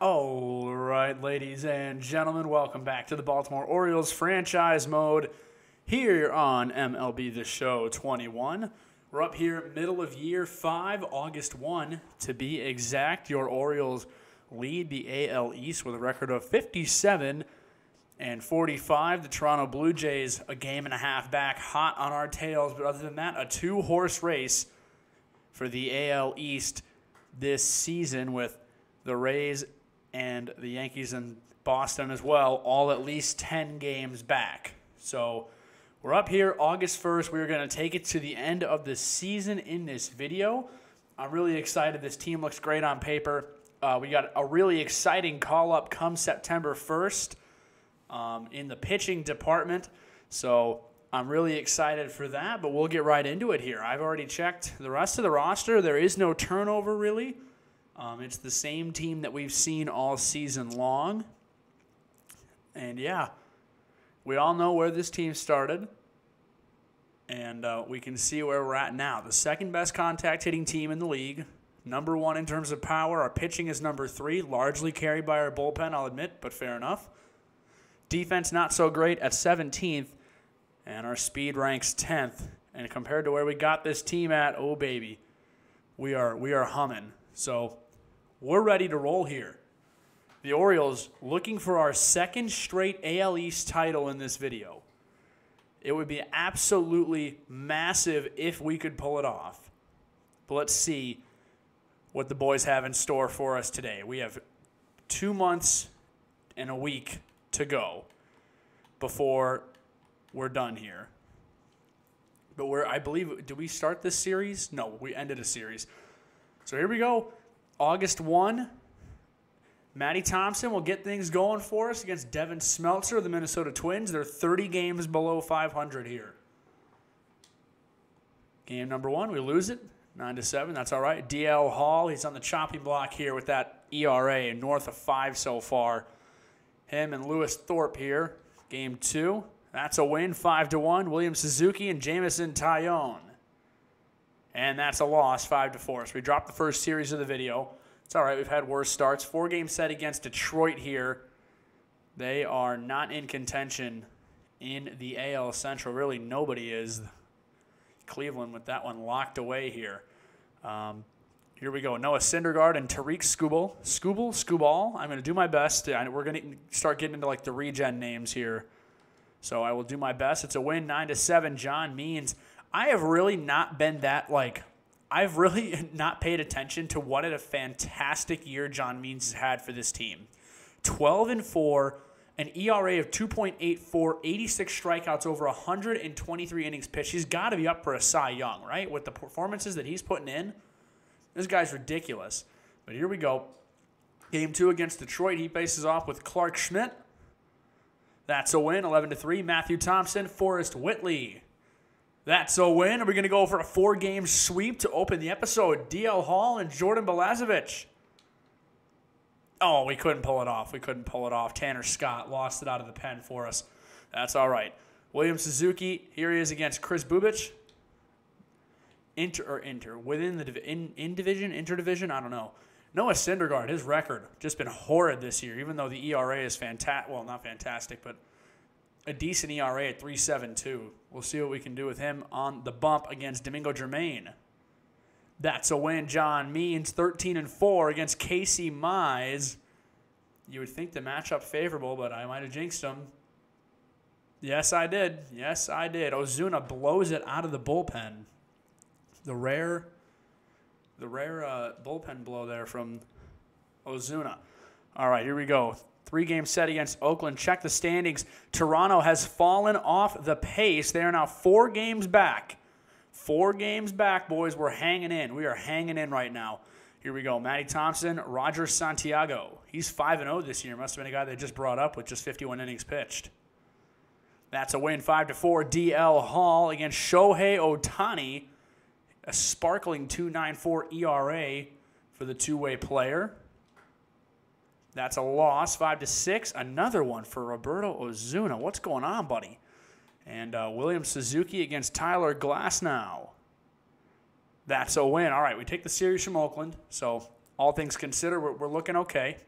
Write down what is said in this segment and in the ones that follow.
All right, ladies and gentlemen, welcome back to the Baltimore Orioles franchise mode here on MLB The Show 21. We're up here middle of year 5, August 1 to be exact. Your Orioles lead the AL East with a record of 57 and 45. The Toronto Blue Jays a game and a half back, hot on our tails, but other than that, a two-horse race for the AL East this season with the Rays and the Yankees and Boston as well, all at least 10 games back. So we're up here August 1st. We're going to take it to the end of the season in this video. I'm really excited. This team looks great on paper. We got a really exciting call-up come September 1st in the pitching department. So I'm really excited for that, but we'll get right into it here. I've already checked the rest of the roster. There is no turnover, really. It's the same team that we've seen all season long. And, yeah, we all know where this team started. And we can see where we're at now. The second best contact hitting team in the league. Number 1 in terms of power. Our pitching is number 3, largely carried by our bullpen, I'll admit, but fair enough. Defense not so great at 17th. And our speed ranks 10th. And compared to where we got this team at, oh, baby, we are humming. So we're ready to roll here. The Orioles looking for our second straight AL East title in this video. It would be absolutely massive if we could pull it off. But let's see what the boys have in store for us today. We have 2 months and a week to go before we're done here. But I believe, did we start this series? No, we ended a series. So here we go. August 1, Matty Thompson will get things going for us against Devin Smeltzer of the Minnesota Twins. They're 30 games below 500 here. Game number 1, we lose it, 9-7. That's all right. DL Hall, he's on the chopping block here with that ERA north of 5 so far. Him and Lewis Thorpe here. Game 2, that's a win, 5-1. William Suzuki and Jamison Tyone. And that's a loss, 5-4. So we dropped the first series of the video. It's all right. We've had worse starts. 4-game set against Detroit here. They are not in contention in the AL Central. Really, nobody is. Cleveland with that one locked away here. Here we go. Noah Syndergaard and Tariq Skubal. I'm going to do my best. We're going to start getting into like the regen names here. So I will do my best. It's a win, 9-7. John Means. I have really not been that, I've really not paid attention to what a fantastic year John Means has had for this team. 12-4, an ERA of 2.84, 86 strikeouts over 123 innings pitched. He's got to be up for a Cy Young, right? With the performances that he's putting in, this guy's ridiculous. But here we go. Game 2 against Detroit. He faces off with Clark Schmidt. That's a win, 11-3. Matthew Thompson, Forrest Whitley. That's a win. Are we going to go for a 4-game sweep to open the episode? DL Hall and Jordan Balazovic. Oh, we couldn't pull it off. Tanner Scott lost it out of the pen for us. That's all right. William Suzuki, here he is against Chris Bubich. Within the interdivision, I don't know. Noah Syndergaard, his record just been horrid this year, even though the ERA is fantastic. Well, not fantastic, but a decent ERA at 3.72. We'll see what we can do with him on the bump against Domingo Germain. That's a win. John Means, 13-4 against Casey Mize. You would think the matchup favorable, but I might have jinxed him. Yes, I did. Ozuna blows it out of the bullpen. The rare bullpen blow there from Ozuna. All right, here we go. 3-game set against Oakland. Check the standings. Toronto has fallen off the pace. They are now 4 games back. 4 games back, boys. We're hanging in. We are hanging in right now. Here we go. Matty Thompson, Roger Santiago. He's 5-0 this year. Must have been a guy they just brought up with just 51 innings pitched. That's a win, 5-4. DL Hall against Shohei Ohtani. A sparkling 2.94 ERA for the two-way player. That's a loss, 5-6. Another one for Roberto Ozuna. What's going on, buddy? And William Suzuki against Tyler Glasnow. That's a win. All right, we take the series from Oakland. So all things considered, we're looking okay.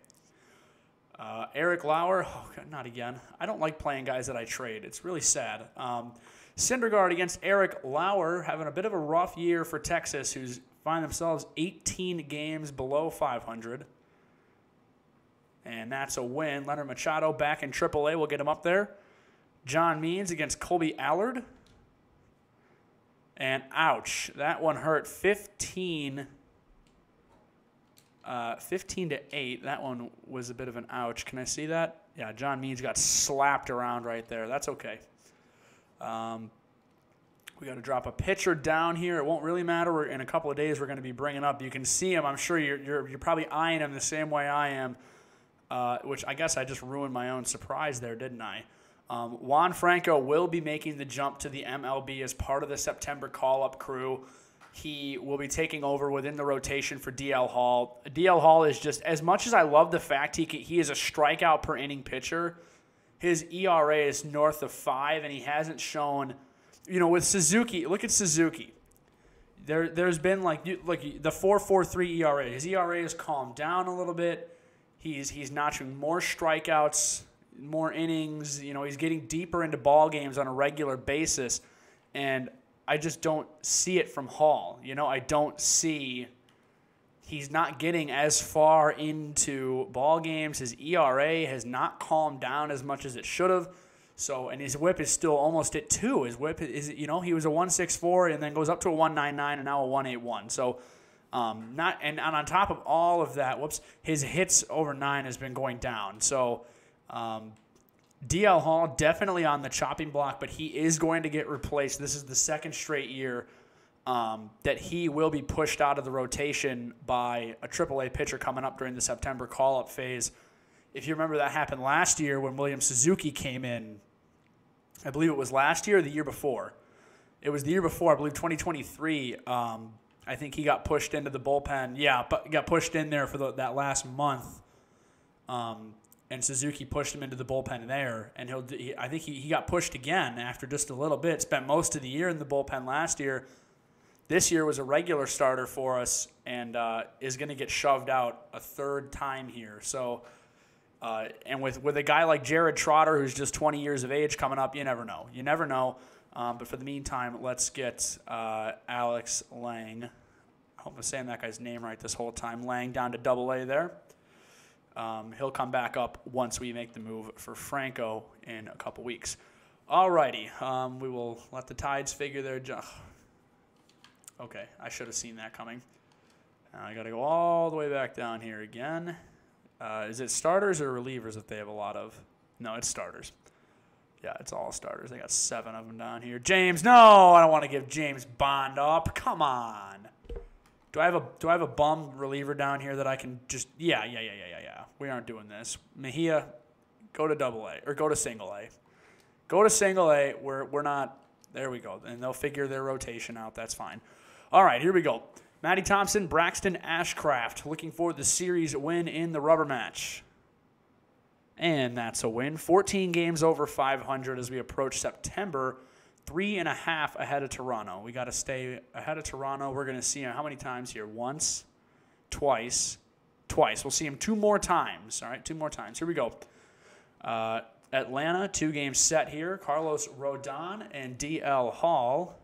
Eric Lauer, oh, God, not again. I don't like playing guys that I trade. It's really sad. Syndergaard against Eric Lauer, having a bit of a rough year for Texas, who's find themselves 18 games below 500. And that's a win. Leonard Machado back in AAA will get him up there. John Means against Colby Allard. And ouch, that one hurt. 15 to 8. That one was a bit of an ouch. Can I see that? Yeah, John Means got slapped around right there. That's okay. We got to drop a pitcher down here. It won't really matter. In a couple of days, we're going to be bringing up. You can see him. I'm sure you're probably eyeing him the same way I am, which I guess I just ruined my own surprise there, didn't I? Juan Franco will be making the jump to the MLB as part of the September call-up crew. He will be taking over within the rotation for DL Hall. DL Hall is just, as much as I love the fact he is a strikeout per inning pitcher, his ERA is north of 5, and he hasn't shown, with Suzuki. Look at Suzuki. There's been like the 4.43 ERA. His ERA has calmed down a little bit. He's notching more strikeouts, more innings. He's getting deeper into ball games on a regular basis, and I just don't see it from Hall. I don't see. He's not getting as far into ball games. His ERA has not calmed down as much as it should have. So, and his whip is still almost at 2. His whip is, he was a 1.64 and then goes up to a 1.99 and now a 1.81. So, and on top of all of that, his hits over 9 has been going down. So, DL Hall definitely on the chopping block, but he is going to get replaced. This is the second straight year that he will be pushed out of the rotation by a AAA pitcher coming up during the September call-up phase. If you remember, that happened last year when William Suzuki came in. I believe it was last year or the year before. It was the year before, I believe 2023. I think he got pushed into the bullpen. Yeah, but got pushed in there for that last month. And Suzuki pushed him into the bullpen there. And I think he got pushed again after just a little bit. Spent most of the year in the bullpen last year. This year was a regular starter for us and is going to get shoved out a third time here. So, and with a guy like Jared Trotter, who's just 20 years of age coming up, you never know. You never know. But for the meantime, let's get Alex Lang. I hope I'm saying that guy's name right this whole time. Lang down to AA there. He'll come back up once we make the move for Franco in a couple weeks. All righty. We will let the Tides figure their job. Okay, I should have seen that coming. I got to go all the way back down here again. Is it starters or relievers that they have a lot of? No, it's starters. Yeah, it's all starters. They got 7 of them down here. James, no, I don't want to give James Bond up. Come on. Do I have a bum reliever down here that I can just yeah. We aren't doing this. Mejia, go to AA or go to single A. Go to single A. We're not. There we go. And they'll figure their rotation out. That's fine. All right, here we go. Matty Thompson, Braxton Ashcraft, looking for the series win in the rubber match. And that's a win. 14 games over 500 as we approach September. 3.5 ahead of Toronto. We got to stay ahead of Toronto. We're going to see him how many times here? Once, twice. We'll see him 2 more times. All right, 2 more times. Here we go. Atlanta, 2 games set here. Carlos Rodon and DL Hall.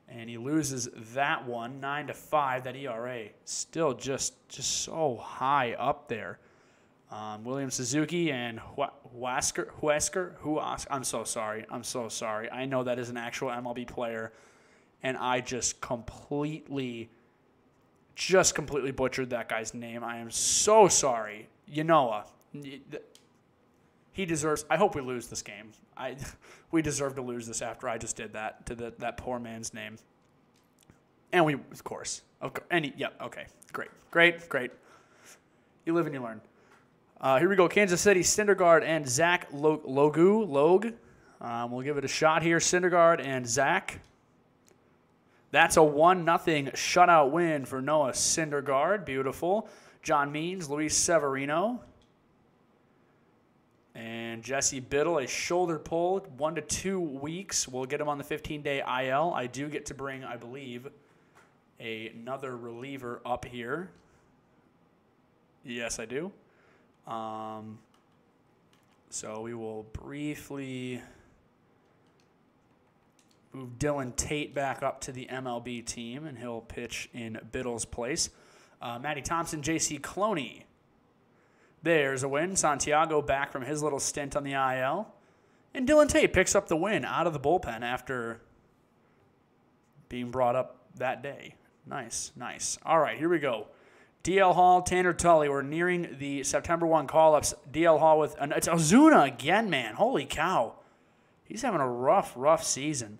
And he loses that one, 9-5. That ERA still just so high up there. William Suzuki and Huesker. I'm so sorry. I know that is an actual MLB player, and I just completely butchered that guy's name. I am so sorry. Yanoa. He deserves. I hope we lose this game. We deserve to lose this after I just did that to that poor man's name. And we, of course. Okay. Great. You live and you learn. Here we go. Kansas City, Syndergaard and Zach Logue. We'll give it a shot here. Syndergaard and Zach. That's a 1-0 shutout win for Noah Syndergaard. Beautiful. John Means, Luis Severino. And Jesse Biddle, a shoulder pull, 1 to 2 weeks. We'll get him on the 15-day IL. I do get to bring, I believe, another reliever up here. Yes, I do. So we will briefly move Dylan Tate back up to the MLB team, and he'll pitch in Biddle's place. Matty Thompson, J.C. Cloney. There's a win. Santiago back from his little stint on the IL. And Dylan Tate picks up the win out of the bullpen after being brought up that day. Nice, nice. All right, here we go. DL Hall, Tanner Tully. We're nearing the September 1 call-ups. DL Hall with it's Ozuna again, man. Holy cow. He's having a rough season.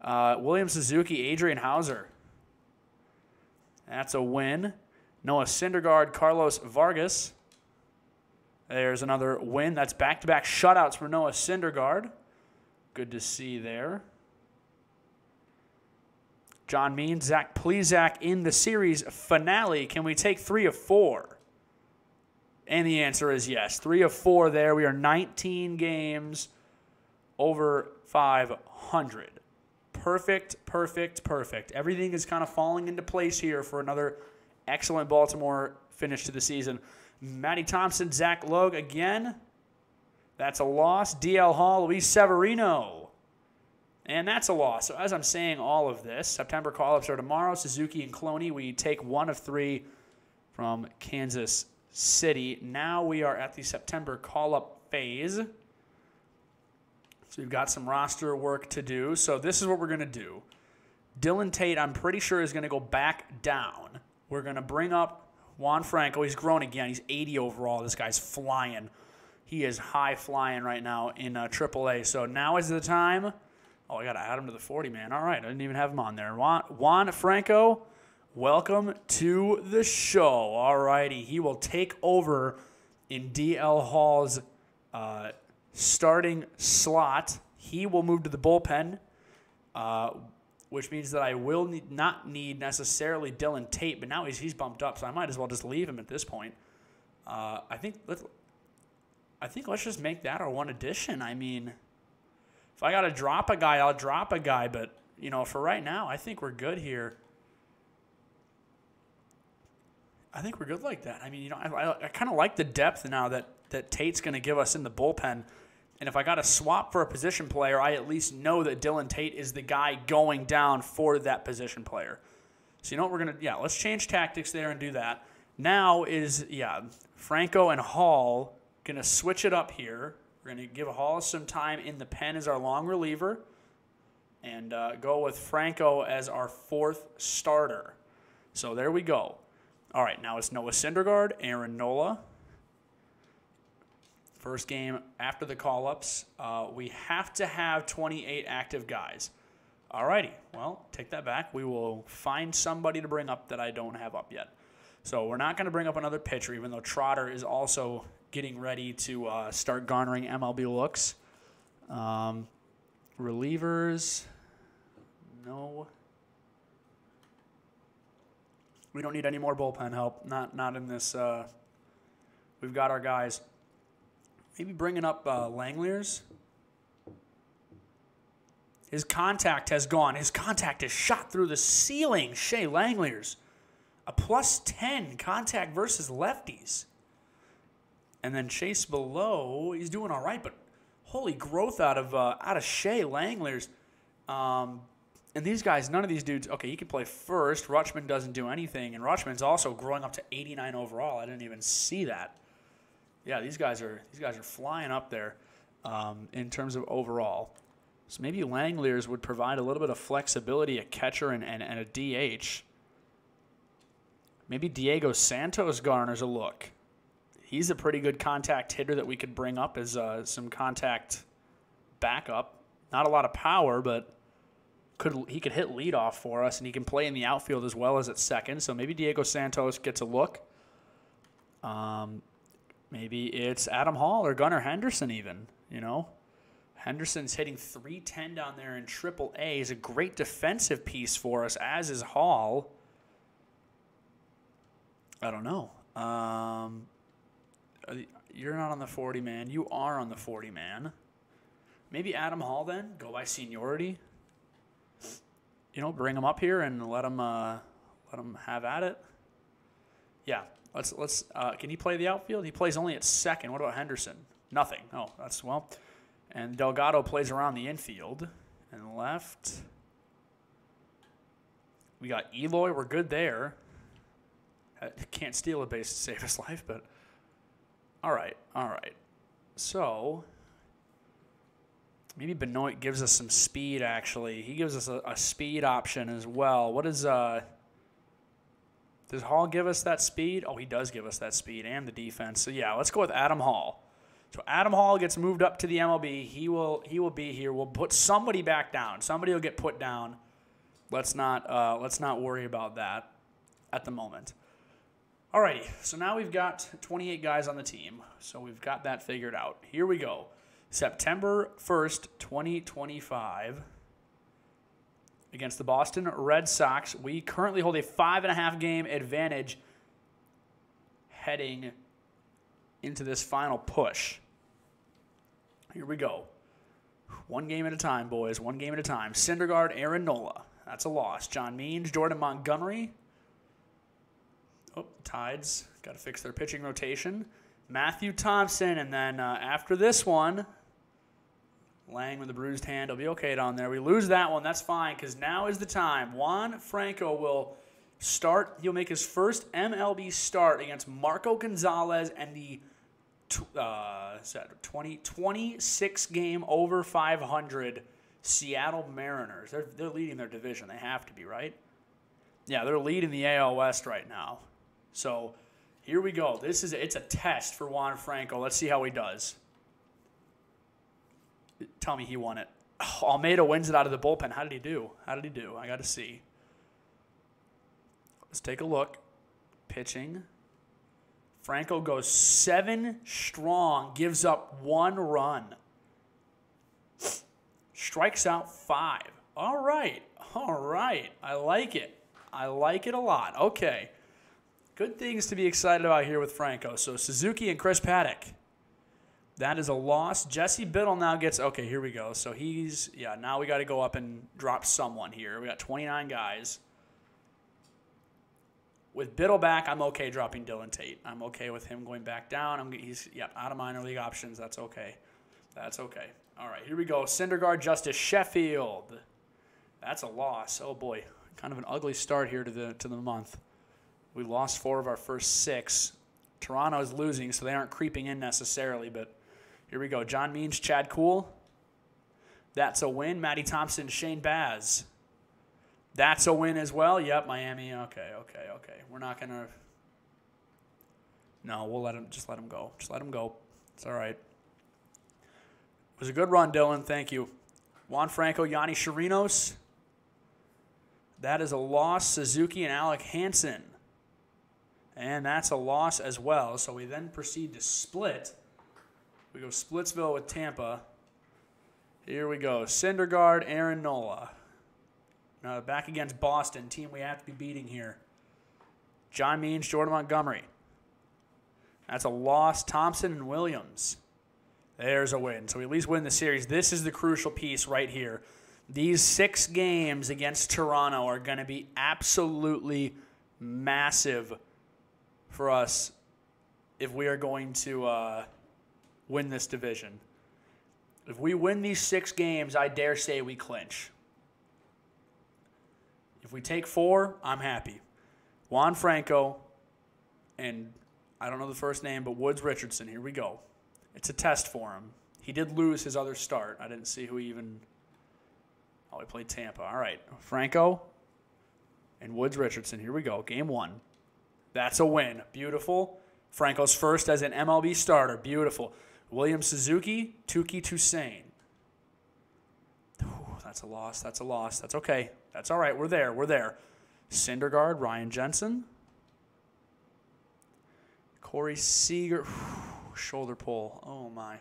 William Suzuki, Adrian Hauser. That's a win. Noah Syndergaard, Carlos Vargas. There's another win. That's back-to-back shutouts for Noah Syndergaard. Good to see there. John Means, Zach Plesac in the series finale. Can we take 3 of 4? And the answer is yes. 3 of 4 there. We are 19 games over 500. Perfect. Everything is kind of falling into place here for another excellent Baltimore finish to the season. Matty Thompson, Zach Logue again. That's a loss. DL Hall, Luis Severino. And that's a loss. So as I'm saying all of this, September call-ups are tomorrow. Suzuki and Cloney, we take 1 of 3 from Kansas City. Now we are at the September call-up phase. So we've got some roster work to do. So this is what we're going to do. Dylan Tate, I'm pretty sure, is going to go back down. We're going to bring up Juan Franco. He's grown again. He's 80 overall. This guy's flying. He is high flying right now in AAA. So now is the time. Oh, I got to add him to the 40, man. All right. I didn't even have him on there. Juan Franco, welcome to the show. All righty. He will take over in DL Hall's starting slot. He will move to the bullpen, which means that I will not need necessarily Dylan Tate, but now he's bumped up, so I might as well just leave him at this point. I think let's just make that our one addition. I mean, if I got to drop a guy, I'll drop a guy, but, you know, for right now, I think we're good here. I think we're good like that. I mean, you know, I kind of like the depth now that Tate's going to give us in the bullpen. And if I got to swap for a position player, I at least know that Dylan Tate is the guy going down for that position player. So you know what we're going to, let's change tactics there and do that. Now is, Franco and Hall going to switch it up here. We're going to give Hall some time in the pen as our long reliever and go with Franco as our 4th starter. So there we go. All right, now it's Noah Syndergaard, Aaron Nola. First game after the call-ups. We have to have 28 active guys. All righty. Well, take that back. We will find somebody to bring up that I don't have up yet. So we're not going to bring up another pitcher, even though Trotter is also getting ready to start garnering MLB looks. Relievers. No. We don't need any more bullpen help. Not in this. We've got our guys. Maybe bringing up Langeliers. His contact has gone. His contact is shot through the ceiling. Shea Langeliers. A +10 contact versus lefties. And then Chase Below, he's doing all right, but holy growth out of Shea Langeliers. And these guys, none of these dudes, okay, he can play first. Rutschman doesn't do anything, and Rutschman's also growing up to 89 overall. I didn't even see that. Yeah, these guys are flying up there in terms of overall. So maybe Langeliers would provide a little bit of flexibility at catcher and a DH. Maybe Diego Santos garners a look. He's a pretty good contact hitter that we could bring up as some contact backup. Not a lot of power, but he could hit leadoff for us, and he can play in the outfield as well as at second. So maybe Diego Santos gets a look. Maybe it's Adam Hall or Gunnar Henderson even, you know. Henderson's hitting .310 down there in AAA. He's a great defensive piece for us, as is Hall. I don't know. You're not on the 40, man. You are on the 40, man. Maybe Adam Hall then. Go by seniority. You know, bring him up here and let him have at it. Yeah. Let's. Can he play the outfield? He plays only at second. What about Henderson? Nothing. Oh, that's well. And Delgado plays around the infield and left. We got Eloy. We're good there. Can't steal a base to save his life, but all right. So maybe Benoit gives us some speed. Actually, he gives us a speed option as well. What is Does Hall give us that speed? Oh, he does give us that speed and the defense. So yeah, let's go with Adam Hall. So Adam Hall gets moved up to the MLB. He will be here. We'll put somebody back down. Somebody will get put down. Let's not worry about that at the moment. Alrighty, so now we've got 28 guys on the team. So we've got that figured out. Here we go. September 1st, 2025. Against the Boston Red Sox, we currently hold a 5.5 game advantage heading into this final push. Here we go. One game at a time, boys. One game at a time. Syndergaard, Aaron Nola. That's a loss. John Means, Jordan Montgomery. Oh, Tides. Got to fix their pitching rotation. Matthew Thompson, and then after this one, Lang with a bruised hand. He'll be okay down there. We lose that one. That's fine because now is the time. Juan Franco will start. He'll make his first MLB start against Marco Gonzalez and the 26 game over 500 Seattle Mariners. They're leading their division. They have to be, right? Yeah, they're leading the AL West right now. So here we go. It's a test for Juan Franco. Let's see how he does. Tell me he won it. Oh, Almeida wins it out of the bullpen. How did he do? I got to see. Let's take a look. Pitching. Franco goes 7 strong, gives up 1 run. Strikes out 5. All right. I like it. I like it a lot. Okay. Good things to be excited about here with Franco. So Suzuki and Chris Paddock. That is a loss. Jesse Biddle now gets, okay, here we go. So now we got to go up and drop someone here. We got 29 guys. With Biddle back, I'm okay dropping Dylan Tate. I'm okay with him going back down. He's out of minor league options. That's okay. All right, here we go. Syndergaard, Justice Sheffield. That's a loss. Oh, boy. Kind of an ugly start here to the month. We lost 4 of our first 6. Toronto is losing, so they aren't creeping in necessarily, but here we go. John Means, Chad Kuhl. That's a win. Matty Thompson, Shane Baz. That's a win as well. Yep, Miami. Okay. We're not going to. No, we'll let him go. Just let him go. It's all right. It was a good run, Dylan. Thank you. Juan Franco, Yanni Chirinos. That is a loss. Suzuki and Alec Hansen. And that's a loss as well. So we then proceed to split. We go Splitsville with Tampa. Here we go. Syndergaard, Aaron Nola. Now back against Boston, team we have to be beating here. John Means, Jordan Montgomery. That's a loss. Thompson and Williams. There's a win. So we at least win the series. This is the crucial piece right here. These 6 games against Toronto are going to be absolutely massive for us if we are going to win this division. If we win these 6 games, I dare say we clinch. If we take 4, I'm happy. Juan Franco and I don't know the first name, but Woods Richardson. Here we go. It's a test for him. He did lose his other start. I didn't see who he even... Oh, he played Tampa. All right. Franco and Woods Richardson. Here we go. Game 1. That's a win. Beautiful. Franco's first as an MLB starter. Beautiful. William Suzuki, Tuki Toussaint. That's a loss. That's okay. That's all right. We're there. Syndergaard, Ryan Jensen. Corey Seager. Shoulder pull. Oh, my.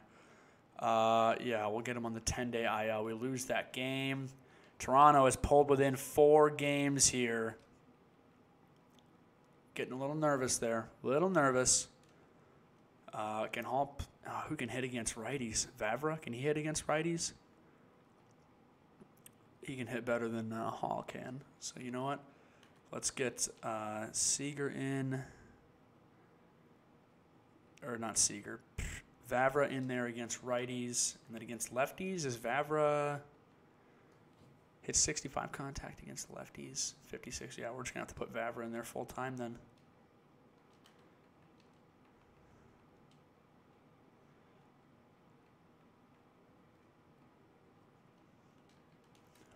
Yeah, we'll get him on the 10-day IL. We lose that game. Toronto is pulled within 4 games here. Getting a little nervous there. Can Hall... who can hit against righties? Vavra, can he hit against righties? He can hit better than Hall can. So you know what? Let's get Seager in. or not Seager, Vavra in there against righties, and then against lefties, is Vavra hit 65 contact against lefties, 56. Yeah, we're just going to have to put Vavra in there full time then.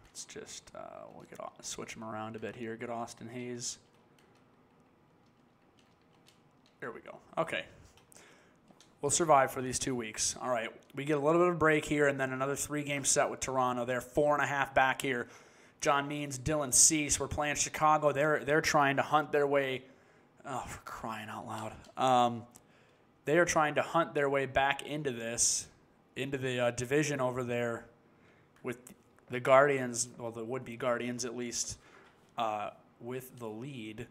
Let's just we'll switch him around a bit here. Get Austin Hayes. There we go. Okay. We'll survive for these 2 weeks. All right. We get a little bit of a break here, and then another 3-game set with Toronto. They're 4.5 back here. John Means, Dylan Cease. We're playing Chicago. They're trying to hunt their way. Oh, for crying out loud. They are trying to hunt their way back into the division over there with the Guardians, well, the would-be Guardians at least, with the lead.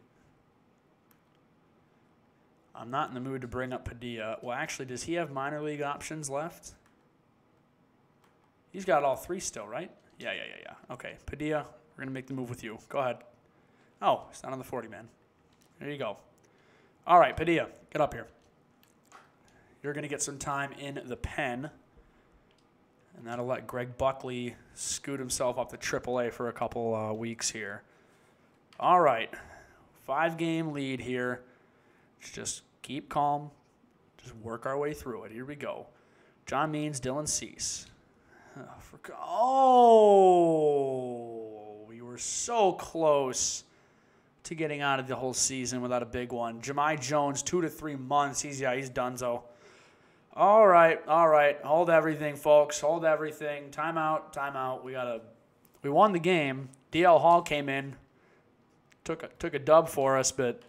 I'm not in the mood to bring up Padilla. Well, actually, does he have minor league options left? He's got all 3 still, right? Yeah. Okay, Padilla, we're going to make the move with you. Go ahead. Oh, he's not on the 40-man. There you go. All right, Padilla, get up here. You're going to get some time in the pen. And that'll let Greg Buckley scoot himself up to AAA for a couple weeks here. All right. 5-game lead here. Let's just keep calm. Just work our way through it. Here we go. John Means, Dylan Cease. Oh, we were so close to getting out of the whole season without a big one. Jahmai Jones, 2 to 3 months. He's donezo. All right. Hold everything, folks. Hold everything. Timeout. We won the game. DL Hall came in, took a dub for us, but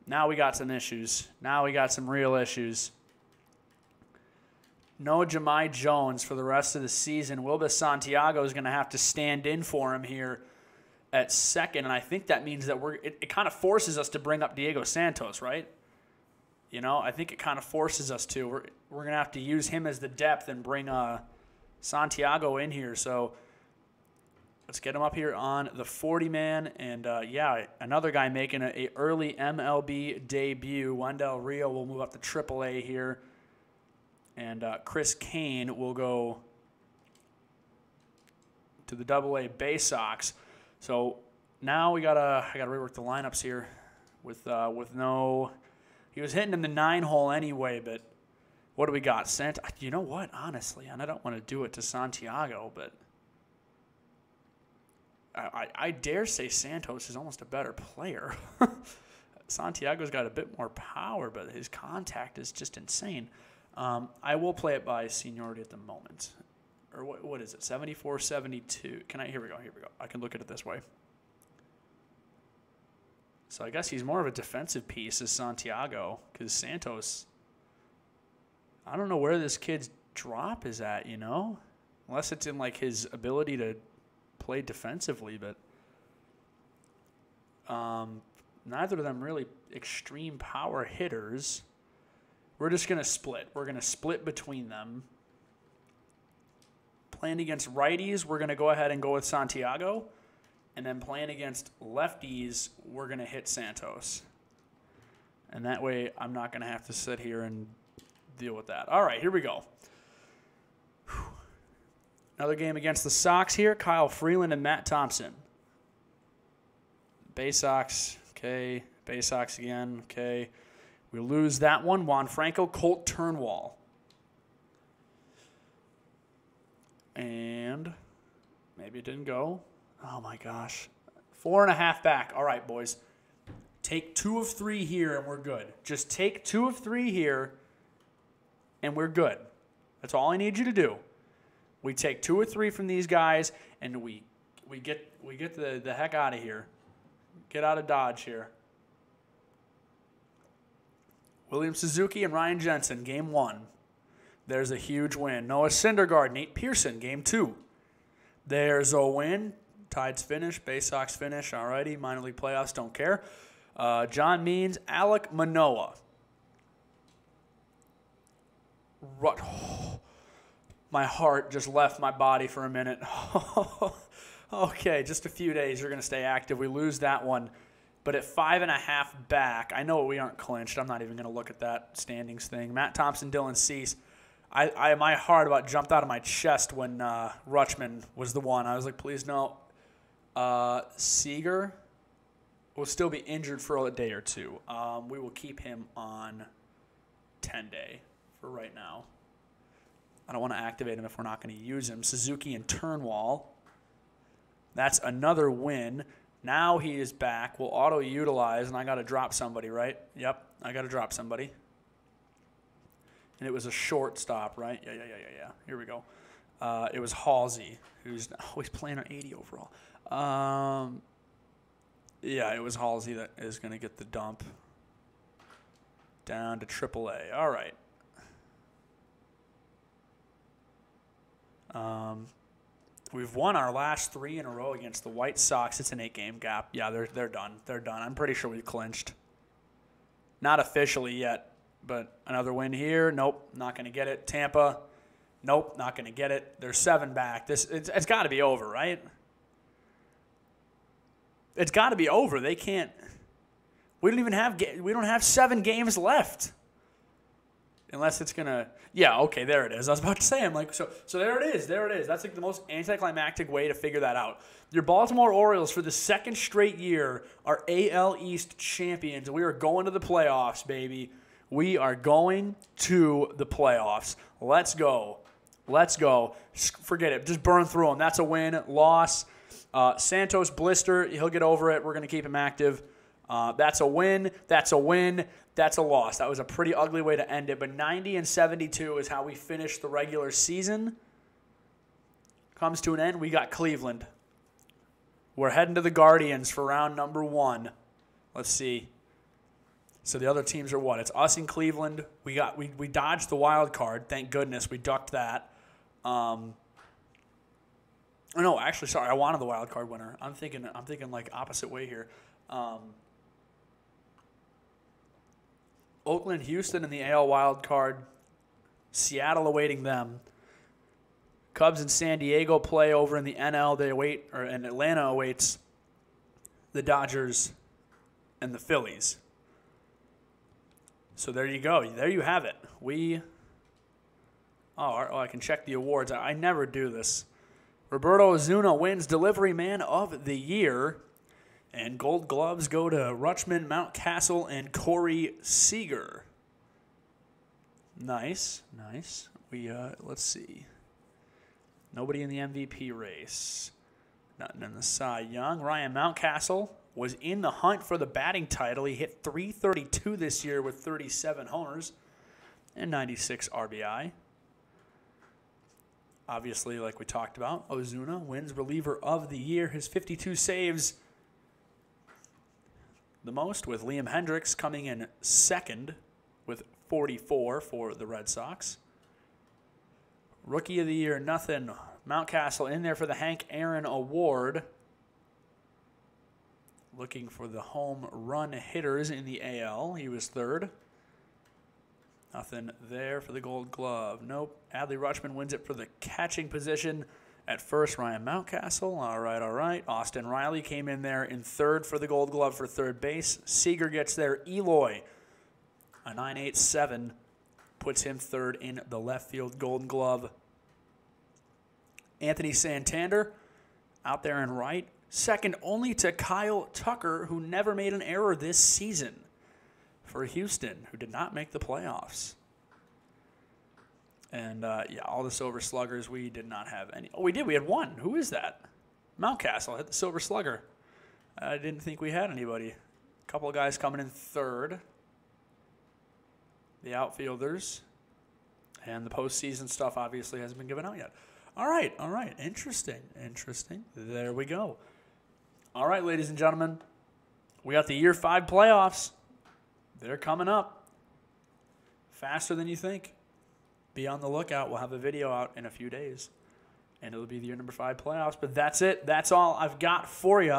now we got some issues. Now we got some real issues. No Jahmai Jones for the rest of the season. Wilbur Santiago is going to have to stand in for him here at second, and I think that means that it kind of forces us to bring up Diego Santos, right? You know, I think it kind of forces us to. We're going to have to use him as the depth and bring Santiago in here. So let's get him up here on the 40-man. And, another guy making an early MLB debut. Wendell Rio will move up to AAA here. And Chris Kane will go to the AA Bay Sox. So now I gotta rework the lineups here with no. He was hitting in the 9-hole anyway, but what do we got? You know what? Honestly, and I don't want to do it to Santiago, but I dare say Santos is almost a better player. Santiago's got a bit more power, but his contact is just insane. I will play it by seniority at the moment. Or what is it? 74, 72. Here we go. I can look at it this way. So I guess he's more of a defensive piece as Santiago, because Santos, I don't know where this kid's drop is at, you know? Unless it's in, like, his ability to play defensively, but neither of them really extreme power hitters. We're just going to split. We're going to split between them. Playing against righties, we're going to go ahead and go with Santiago. And then playing against lefties, we're going to hit Santos. And that way, I'm not going to have to sit here and deal with that. All right, here we go. Whew. Another game against the Sox here. Kyle Freeland and Matt Thompson. Bay Sox, okay. Bay Sox again, okay. We lose that one. Juan Franco, Colt Turnwall. And maybe it didn't go. Oh, my gosh. 4.5 back. All right, boys. Take 2 of 3 here, and we're good. Just take 2 of 3 here, and we're good. That's all I need you to do. We take 2 or 3 from these guys, and we get the heck out of here. Get out of Dodge here. William Suzuki and Ryan Jensen, game 1. There's a huge win. Noah Syndergaard, Nate Pearson, game 2. There's a win. Tides finish, Bay Sox finish. Alrighty, minor league playoffs, don't care. John Means, Alek Manoah. My heart just left my body for a minute. Okay, just a few days. You're going to stay active. We lose that one. but at 5.5 back, I know we aren't clinched. I'm not even going to look at that standings thing. Matt Thompson, Dylan Cease. My heart about jumped out of my chest when Rutschman was the one. I was like, please no. Seager will still be injured for a day or two. We will keep him on 10-day for right now. I don't want to activate him if we're not going to use him. Suzuki and Turnwall. That's another win. Now he is back. We'll auto-utilize, and I got to drop somebody, right? Yep, I got to drop somebody. And it was a shortstop, right? Yeah. Here we go. It was Halsey, who's always playing on 80 overall. Yeah, it was Halsey that is going to get the dump down to AAA. All right. We've won our last 3 in a row against the White Sox. It's an 8-game gap. Yeah, they're done. They're done. I'm pretty sure we clinched. Not officially yet, but another win here. Nope, not going to get it. Tampa. Nope, not going to get it. They're 7 back. It's got to be over, right? It's got to be over. They can't. We don't have 7 games left. Unless it's going to, yeah, okay, there it is. I was about to say, I'm like, so there it is. That's like the most anticlimactic way to figure that out. Your Baltimore Orioles, for the 2nd straight year, are AL East champions. We are going to the playoffs, baby. We are going to the playoffs. Let's go. Forget it. Just burn through them. That's a win. Loss. Santos blister. He'll get over it. We're going to keep him active. That's a win. That's a loss. That was a pretty ugly way to end it. But 90-72 is how we finished the regular season. Comes to an end. We got Cleveland. We're heading to the Guardians for round number 1. Let's see. So the other teams are what? It's us and Cleveland. We dodged the wild card. Thank goodness we ducked that. No, actually, sorry. I wanted the wild card winner. I'm thinking like opposite way here. Oakland, Houston in the AL wild card. Seattle awaiting them. Cubs and San Diego play over in the NL. And Atlanta awaits the Dodgers and the Phillies. So there you go. There you have it. I can check the awards. I never do this. Roberto Ozuna wins Delivery Man of the Year. And Gold Gloves go to Rutschman, Mountcastle, and Corey Seager. Nice. Let's see. Nobody in the MVP race. Nothing in the Cy Young. Ryan Mountcastle was in the hunt for the batting title. He hit .332 this year with 37 homers and 96 RBI. Obviously, like we talked about, Ozuna wins Reliever of the Year. His 52 saves the most, with Liam Hendricks coming in second with 44 for the Red Sox. Rookie of the Year, nothing. Mountcastle in there for the Hank Aaron Award. Looking for the home run hitters in the AL. He was third. Nothing there for the Gold Glove. Nope. Adley Rutschman wins it for the catching position. At first, Ryan Mountcastle. All right. Austin Riley came in there in third for the Gold Glove for third base. Seager gets there. Eloy, a 9.87, puts him third in the left field Gold Glove. Anthony Santander out there in right. Second only to Kyle Tucker, who never made an error this season for Houston, who did not make the playoffs. And, all the Silver Sluggers, we did not have any. Oh, we did. We had one. Who is that? Mountcastle had the Silver Slugger. I didn't think we had anybody. A couple of guys coming in third. The outfielders. And the postseason stuff obviously hasn't been given out yet. All right. Interesting. There we go. All right, ladies and gentlemen. We got the Year 5 playoffs. They're coming up. Faster than you think. Be on the lookout. We'll have a video out in a few days. And it'll be the Year number 5 playoffs. But that's it. That's all I've got for you.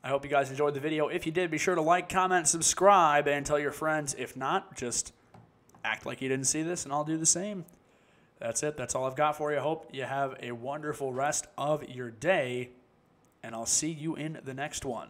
I hope you guys enjoyed the video. If you did, be sure to like, comment, subscribe, and tell your friends. If not, just act like you didn't see this, and I'll do the same. That's it. That's all I've got for you. I hope you have a wonderful rest of your day, and I'll see you in the next one.